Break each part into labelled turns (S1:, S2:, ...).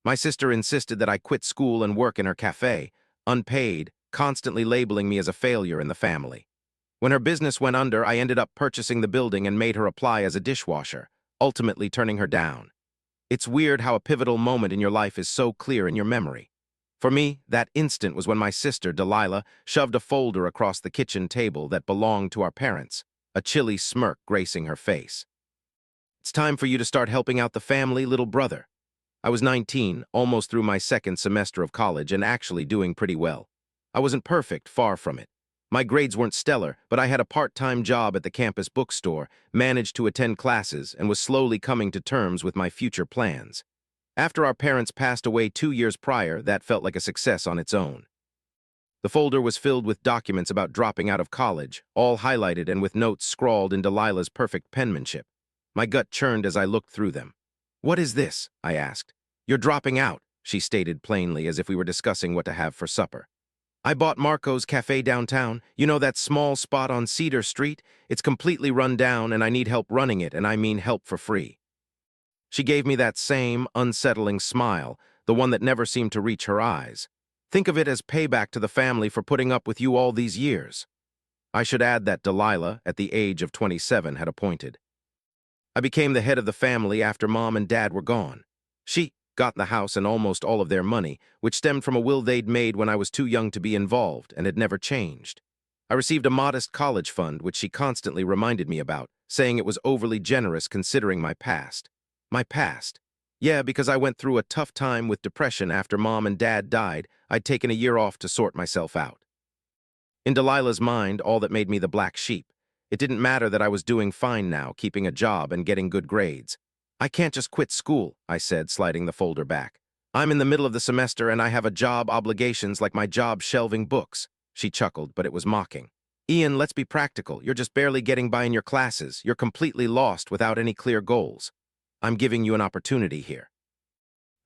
S1: My sister insisted that I quit school and work in her cafe, unpaid, constantly labeling me as a failure in the family. When her business went under, I ended up purchasing the building and made her apply as a dishwasher, ultimately turning her down. It's weird how a pivotal moment in your life is so clear in your memory. For me, that instant was when my sister, Delilah, shoved a folder across the kitchen table that belonged to our parents, a chilly smirk gracing her face. "It's time for you to start helping out the family, little brother." I was 19, almost through my second semester of college, and actually doing pretty well. I wasn't perfect, far from it. My grades weren't stellar, but I had a part-time job at the campus bookstore, managed to attend classes, and was slowly coming to terms with my future plans. After our parents passed away 2 years prior, that felt like a success on its own. The folder was filled with documents about dropping out of college, all highlighted and with notes scrawled in Delilah's perfect penmanship. My gut churned as I looked through them. "What is this?" I asked. "You're dropping out," she stated plainly, as if we were discussing what to have for supper. "I bought Marco's Cafe downtown. You know that small spot on Cedar Street? It's completely run down and I need help running it, and I mean help for free." She gave me that same unsettling smile, the one that never seemed to reach her eyes. "Think of it as payback to the family for putting up with you all these years." I should add that Delilah, at the age of 27, had appointed. I became the head of the family after Mom and Dad were gone. She got the house and almost all of their money, which stemmed from a will they'd made when I was too young to be involved and had never changed. I received a modest college fund, which she constantly reminded me about, saying it was overly generous considering my past. My past. Yeah, because I went through a tough time with depression after Mom and Dad died. I'd taken a year off to sort myself out. In Delilah's mind, all that made me the black sheep. It didn't matter that I was doing fine now, keeping a job and getting good grades. "I can't just quit school," I said, sliding the folder back. "I'm in the middle of the semester and I have a job obligations like my job shelving books." She chuckled, but it was mocking. "Ian, let's be practical. You're just barely getting by in your classes. You're completely lost without any clear goals. I'm giving you an opportunity here.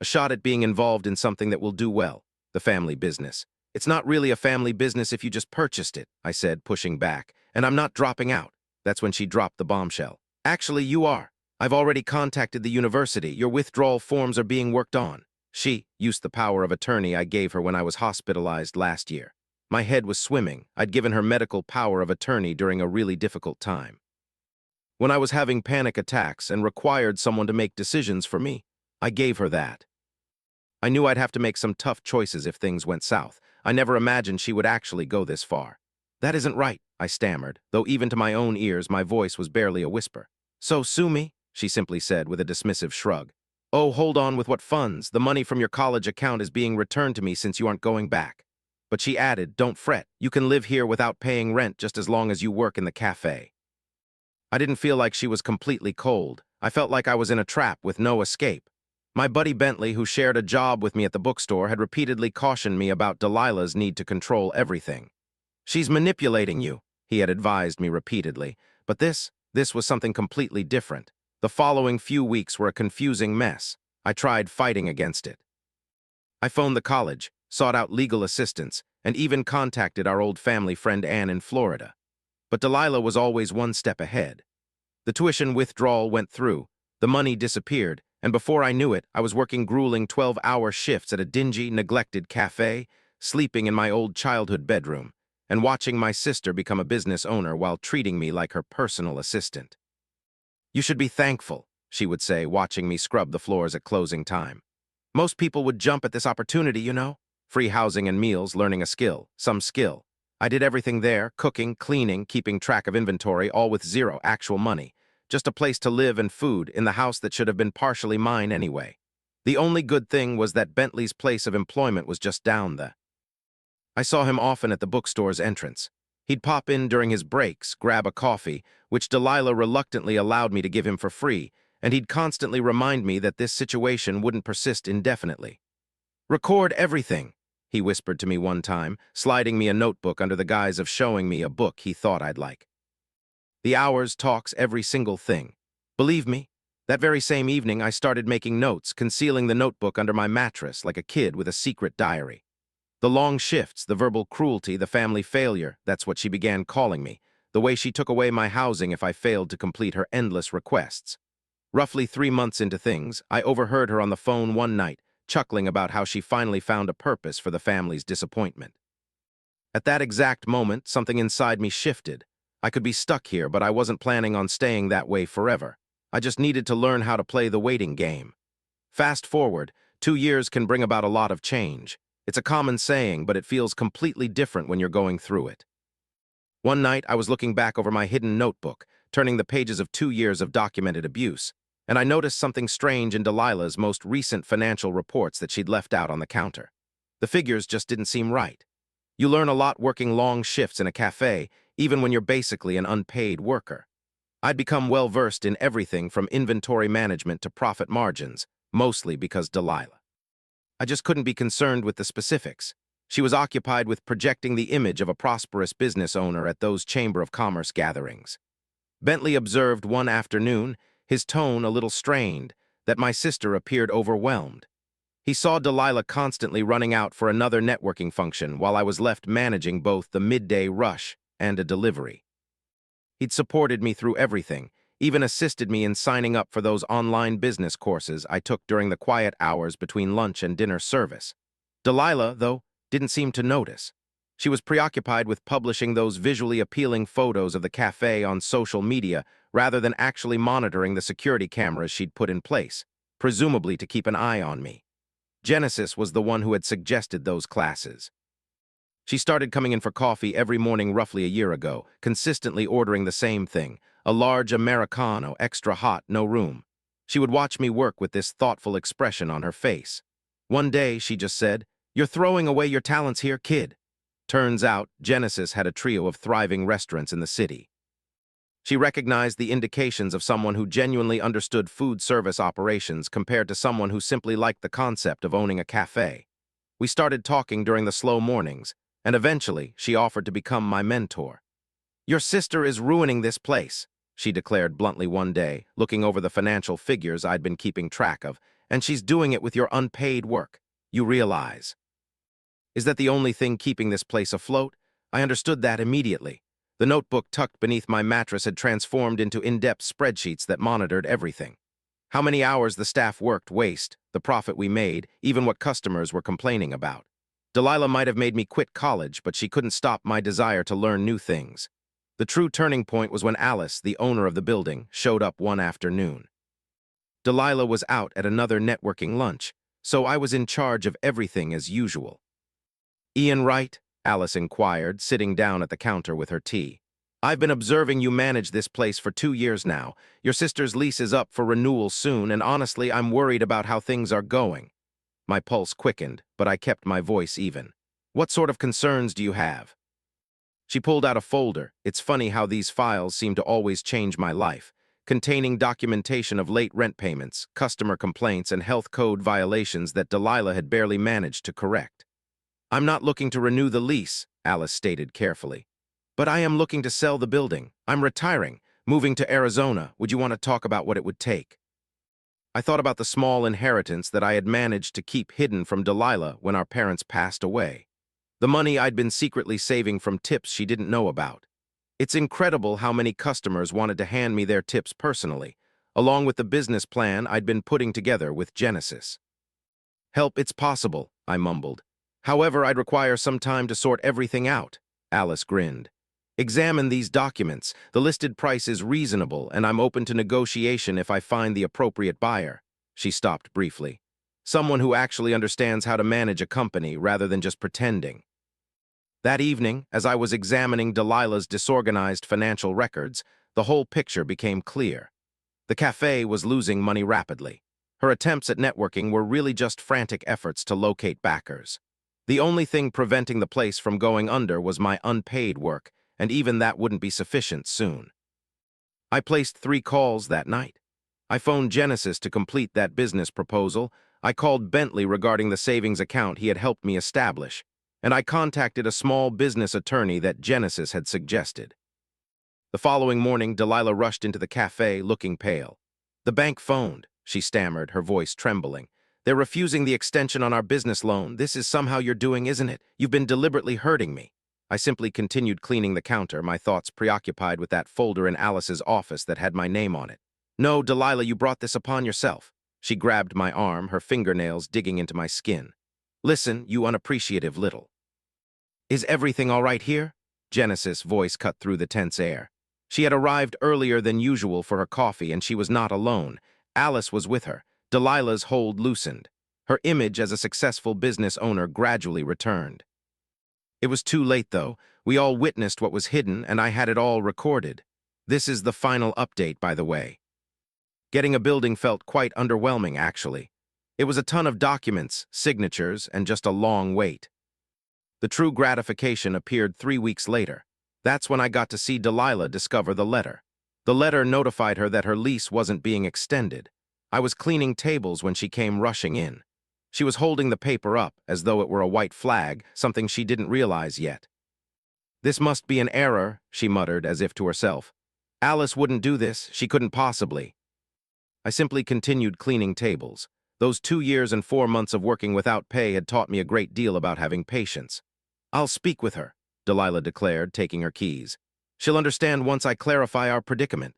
S1: A shot at being involved in something that will do well, the family business. It's not really a family business if you just purchased it," I said, pushing back. "And I'm not dropping out." That's when she dropped the bombshell. "Actually, you are. I've already contacted the university. Your withdrawal forms are being worked on." She used the power of attorney I gave her when I was hospitalized last year. My head was swimming. I'd given her medical power of attorney during a really difficult time. When I was having panic attacks and required someone to make decisions for me, I gave her that. I knew I'd have to make some tough choices if things went south. I never imagined she would actually go this far. "That isn't right," I stammered, though even to my own ears my voice was barely a whisper. "So sue me," she simply said with a dismissive shrug. "Oh, hold on with what funds? The money from your college account is being returned to me since you aren't going back." But she added, "Don't fret. You can live here without paying rent just as long as you work in the cafe." I didn't feel like she was completely cold. I felt like I was in a trap with no escape. My buddy Bentley, who shared a job with me at the bookstore, had repeatedly cautioned me about Delilah's need to control everything. "She's manipulating you," he had advised me repeatedly. But this was something completely different. The following few weeks were a confusing mess. I tried fighting against it. I phoned the college, sought out legal assistance, and even contacted our old family friend Anne in Florida. But Delilah was always one step ahead. The tuition withdrawal went through, the money disappeared, and before I knew it, I was working grueling 12-hour shifts at a dingy, neglected cafe, sleeping in my old childhood bedroom, and watching my sister become a business owner while treating me like her personal assistant. "You should be thankful," she would say, watching me scrub the floors at closing time. "Most people would jump at this opportunity, you know? Free housing and meals, learning a skill, some skill. I did everything there, cooking, cleaning, keeping track of inventory, all with zero actual money. Just a place to live and food in the house that should have been partially mine anyway. The only good thing was that Bentley's place of employment was just down the. I saw him often at the bookstore's entrance. He'd pop in during his breaks, grab a coffee, which Delilah reluctantly allowed me to give him for free, and he'd constantly remind me that this situation wouldn't persist indefinitely. "Record everything," he whispered to me one time, sliding me a notebook under the guise of showing me a book he thought I'd like. The hours talks every single thing. Believe me, that very same evening I started making notes, concealing the notebook under my mattress like a kid with a secret diary. The long shifts, the verbal cruelty, the family failure, that's what she began calling me, the way she took away my housing if I failed to complete her endless requests. Roughly 3 months into things, I overheard her on the phone one night, chuckling about how she finally found a purpose for the family's disappointment. At that exact moment, something inside me shifted. I could be stuck here, but I wasn't planning on staying that way forever. I just needed to learn how to play the waiting game. Fast forward, 2 years can bring about a lot of change. It's a common saying, but it feels completely different when you're going through it. One night, I was looking back over my hidden notebook, turning the pages of 2 years of documented abuse, and I noticed something strange in Delilah's most recent financial reports that she'd left out on the counter. The figures just didn't seem right. You learn a lot working long shifts in a cafe, even when you're basically an unpaid worker. I'd become well-versed in everything from inventory management to profit margins, mostly because Delilah. I just couldn't be concerned with the specifics. She was occupied with projecting the image of a prosperous business owner at those Chamber of Commerce gatherings. Bentley observed one afternoon, his tone a little strained, that my sister appeared overwhelmed. He saw Delilah constantly running out for another networking function while I was left managing both the midday rush and a delivery. He'd supported me through everything, even assisted me in signing up for those online business courses I took during the quiet hours between lunch and dinner service. Delilah, though, didn't seem to notice. She was preoccupied with publishing those visually appealing photos of the cafe on social media rather than actually monitoring the security cameras she'd put in place, presumably to keep an eye on me. Genesis was the one who had suggested those classes. She started coming in for coffee every morning roughly a year ago, consistently ordering the same thing, a large Americano, extra hot, no room. She would watch me work with this thoughtful expression on her face. One day, she just said, "You're throwing away your talents here, kid." Turns out, Genesis had a trio of thriving restaurants in the city. She recognized the indications of someone who genuinely understood food service operations compared to someone who simply liked the concept of owning a cafe. We started talking during the slow mornings, and eventually she offered to become my mentor. "Your sister is ruining this place," she declared bluntly one day, looking over the financial figures I'd been keeping track of, "and she's doing it with your unpaid work. You realize." Is that the only thing keeping this place afloat? I understood that immediately. The notebook tucked beneath my mattress had transformed into in-depth spreadsheets that monitored everything. How many hours the staff worked, waste, the profit we made, even what customers were complaining about. Delilah might have made me quit college, but she couldn't stop my desire to learn new things. The true turning point was when Alice, the owner of the building, showed up one afternoon. Delilah was out at another networking lunch, so I was in charge of everything as usual. "Ian Wright?" Alice inquired, sitting down at the counter with her tea. "I've been observing you manage this place for 2 years now. Your sister's lease is up for renewal soon, and honestly, I'm worried about how things are going." My pulse quickened, but I kept my voice even. "What sort of concerns do you have?" She pulled out a folder. It's funny how these files seem to always change my life, containing documentation of late rent payments, customer complaints, and health code violations that Delilah had barely managed to correct. "I'm not looking to renew the lease," Alice stated carefully. "But I am looking to sell the building. I'm retiring, moving to Arizona. Would you want to talk about what it would take?" I thought about the small inheritance that I had managed to keep hidden from Delilah when our parents passed away. The money I'd been secretly saving from tips she didn't know about. It's incredible how many customers wanted to hand me their tips personally, along with the business plan I'd been putting together with Genesis. "Help, it's possible," I mumbled. "However, I'd require some time to sort everything out." Alice grinned. "Examine these documents. The listed price is reasonable, and I'm open to negotiation if I find the appropriate buyer." She stopped briefly. "Someone who actually understands how to manage a company rather than just pretending." That evening, as I was examining Delilah's disorganized financial records, the whole picture became clear. The cafe was losing money rapidly. Her attempts at networking were really just frantic efforts to locate backers. The only thing preventing the place from going under was my unpaid work, and even that wouldn't be sufficient soon. I placed 3 calls that night. I phoned Genesis to complete that business proposal, I called Bentley regarding the savings account he had helped me establish, and I contacted a small business attorney that Genesis had suggested. The following morning, Delilah rushed into the cafe looking pale. "The bank phoned," she stammered, her voice trembling. "They're refusing the extension on our business loan. This is somehow you're doing, isn't it? You've been deliberately hurting me." I simply continued cleaning the counter, my thoughts preoccupied with that folder in Alice's office that had my name on it. "No, Delilah, you brought this upon yourself." She grabbed my arm, her fingernails digging into my skin. Listen, you unappreciative little. Is everything all right here? Genesis' voice cut through the tense air. She had arrived earlier than usual for her coffee, and she was not alone. Alice was with her. Delilah's hold loosened. Her image as a successful business owner gradually returned. It was too late, though. We all witnessed what was hidden, and I had it all recorded. This is the final update, by the way. Getting a building felt quite underwhelming, actually. It was a ton of documents, signatures, and just a long wait. The true gratification appeared 3 weeks later. That's when I got to see Delilah discover the letter. The letter notified her that her lease wasn't being extended. I was cleaning tables when she came rushing in. She was holding the paper up as though it were a white flag, something she didn't realize yet. This must be an error, she muttered as if to herself. Alice wouldn't do this, she couldn't possibly. I simply continued cleaning tables. Those 2 years and 4 months of working without pay had taught me a great deal about having patience. I'll speak with her, Delilah declared, taking her keys. She'll understand once I clarify our predicament.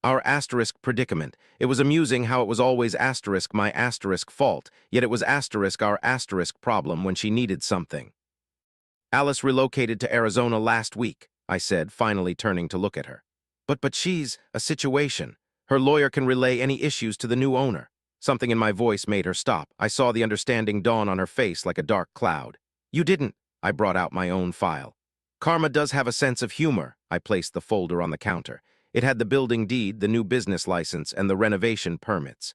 S1: Our asterisk predicament. It was amusing how it was always asterisk my asterisk fault, yet it was asterisk our asterisk problem when she needed something. Alice relocated to Arizona last week, I said, finally turning to look at her. But she's a situation. Her lawyer can relay any issues to the new owner. Something in my voice made her stop. I saw the understanding dawn on her face like a dark cloud. You didn't. I brought out my own file. Karma does have a sense of humor. I placed the folder on the counter. It had the building deed, the new business license, and the renovation permits.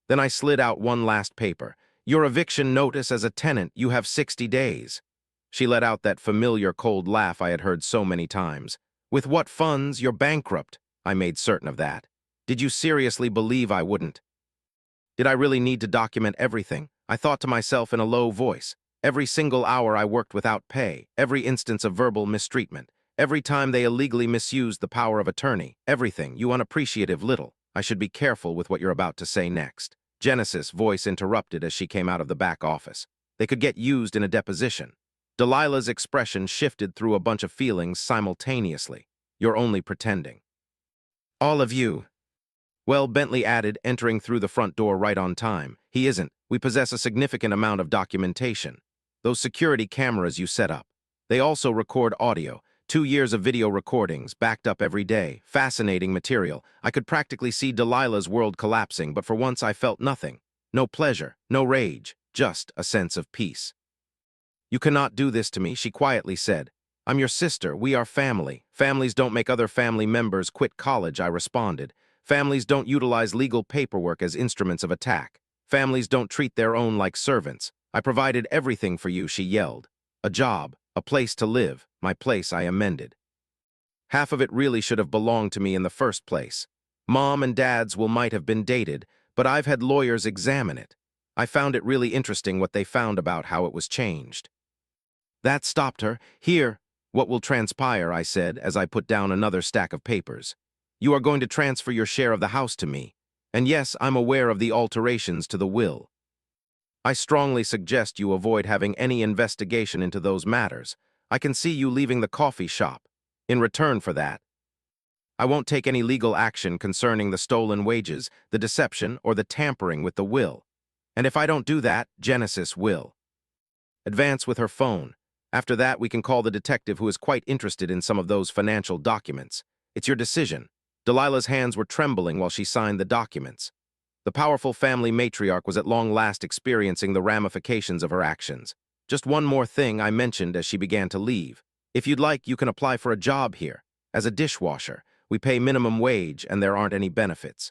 S1: Then I slid out one last paper. Your eviction notice as a tenant, you have 60 days. She let out that familiar cold laugh I had heard so many times. With what funds? You're bankrupt. I made certain of that. Did you seriously believe I wouldn't? Did I really need to document everything? I thought to myself in a low voice. Every single hour I worked without pay, every instance of verbal mistreatment, every time they illegally misused the power of attorney, everything, you unappreciative little. I should be careful with what you're about to say next. Genesis' voice interrupted as she came out of the back office. They could get used in a deposition. Delilah's expression shifted through a bunch of feelings simultaneously. You're only pretending. All of you. Well, Bentley added, entering through the front door right on time. He isn't. We possess a significant amount of documentation. Those security cameras you set up. They also record audio. 2 years of video recordings, backed up every day. Fascinating material. I could practically see Delilah's world collapsing, but for once I felt nothing. No pleasure, no rage, just a sense of peace. You cannot do this to me, she quietly said. I'm your sister, we are family. Families don't make other family members quit college, I responded. Families don't utilize legal paperwork as instruments of attack. Families don't treat their own like servants. I provided everything for you, she yelled. A job, a place to live, my place, I amended. Half of it really should have belonged to me in the first place. Mom and Dad's might have been dated, but I've had lawyers examine it. I found it really interesting what they found about how it was changed. That stopped her. Here, what will transpire, I said, as I put down another stack of papers. You are going to transfer your share of the house to me. And yes, I'm aware of the alterations to the will. I strongly suggest you avoid having any investigation into those matters. I can see you leaving the coffee shop. In return for that, I won't take any legal action concerning the stolen wages, the deception, or the tampering with the will. And if I don't do that, Genesis will. Advance with her phone. After that, we can call the detective who is quite interested in some of those financial documents. It's your decision. Delilah's hands were trembling while she signed the documents. The powerful family matriarch was at long last experiencing the ramifications of her actions. Just one more thing, I mentioned as she began to leave. If you'd like, you can apply for a job here. As a dishwasher, we pay minimum wage and there aren't any benefits.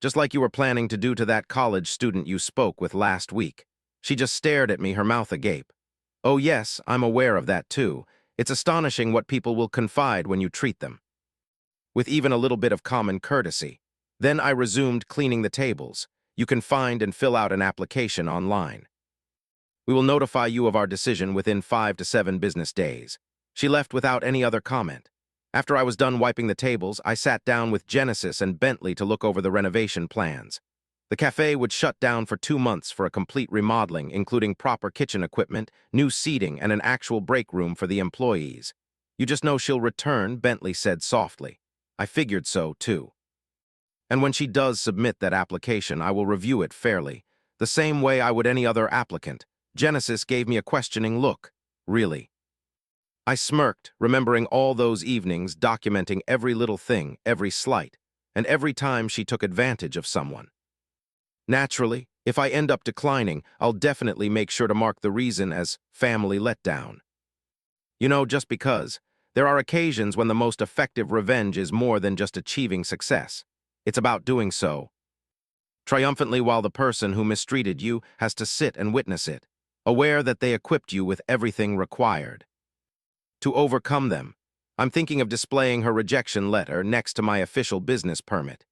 S1: Just like you were planning to do to that college student you spoke with last week. She just stared at me, her mouth agape. Oh yes, I'm aware of that too. It's astonishing what people will confide when you treat them with even a little bit of common courtesy. Then I resumed cleaning the tables. You can find and fill out an application online. We will notify you of our decision within 5 to 7 business days. She left without any other comment. After I was done wiping the tables, I sat down with Genesis and Bentley to look over the renovation plans. The cafe would shut down for 2 months for a complete remodeling, including proper kitchen equipment, new seating, and an actual break room for the employees. You just know she'll return, Bentley said softly. I figured so, too. And when she does submit that application, I will review it fairly, the same way I would any other applicant. Genesis gave me a questioning look. Really? I smirked, remembering all those evenings documenting every little thing, every slight, and every time she took advantage of someone. Naturally, if I end up declining, I'll definitely make sure to mark the reason as family letdown. Just because. There are occasions when the most effective revenge is more than just achieving success. It's about doing so triumphantly while the person who mistreated you has to sit and witness it, aware that they equipped you with everything required. To overcome them, I'm thinking of displaying her rejection letter next to my official business permit.